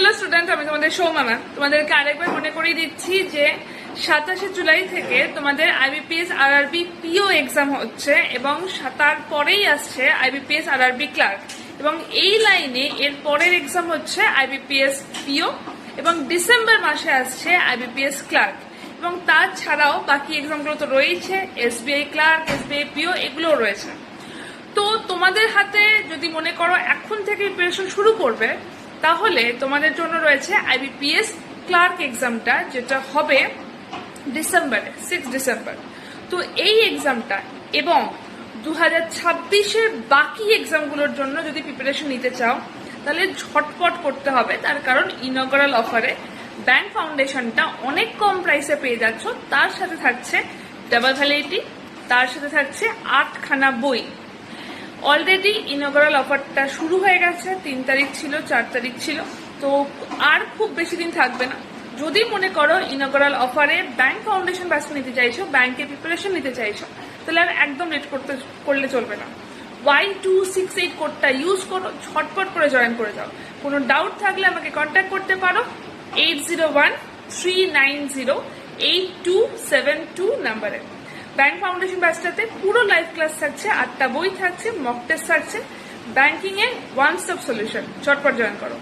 Hello student, আমি তোমাদের সৌমামা। তোমাদেরকে আরেকবার মনে করিয়ে দিচ্ছি যে 27শে জুলাই থেকে তোমাদের আইবিপিএস আরআরবি পিও এক্সাম হচ্ছে এবং তারপরেই আসছে আইবিপিএস আরআরবি ক্লার্ক, এবং এই লাইনে এর পরের এক্সাম হচ্ছে আইবিপিএস পিও, এবং ডিসেম্বর মাসে আসছে আইবিপিএস ক্লার্ক, এবং তাছাড়াও বাকি এক্সামগুলো তো রয়েছে, এসবিআই ক্লার্ক, এসবিআই পিও, এগুলোও রয়েছে। তো তোমাদের হাতে যদি মনে করো এখন থেকে প্রিপারেশন শুরু করবে, তাহলে তোমাদের জন্য রয়েছে আইবিপিএস ক্লার্ক এক্সামটা, যেটা হবে ডিসেম্বরে, 6 ডিসেম্বর। তো এই এক্সামটা এবং 2026-এর বাকি এক্সামগুলোর জন্য যদি প্রিপারেশন নিতে চাও, তাহলে ঝটপট করতে হবে। তার কারণ ইনঅগারাল অফারে ব্যাংক ফাউন্ডেশনটা অনেক কম প্রাইসে পেয়ে যাচ্ছ, তার সাথে থাকছে ডাবল ভ্যালিডিটি, তার সাথে থাকছে 8খানা বই। অলরেডি ইনঅগারাল অফারটা শুরু হয়ে গেছে, 3 তারিখ ছিল, 4 তারিখ ছিল, তো আর খুব বেশি দিন থাকবে না। যদি মনে করো ইনঅগারাল অফারে ব্যাংক ফাউন্ডেশন ব্যাচ নিতে চাইছো, ব্যাংকের প্রিপারেশন নিতে চাইছো, তাহলে আর একদম লেট করলে চলবে না। Y268 কোডটা ইউজ করো, ঝটপট করে জয়েন করে যাও। কোনো ডাউট থাকলে আমাকে কন্ট্যাক্ট করতে পারো 8013908272 নাম্বারে। ব্যাংক ফাউন্ডেশন ব্যাচটাতে পুরো লাইভ ক্লাস থাকছে, 8টা বই থাকছে, মক টেস্ট থাকছে, ব্যাংকিং এর ওয়ান স্টপ সলিউশন। ঝটপট জয়েন করো।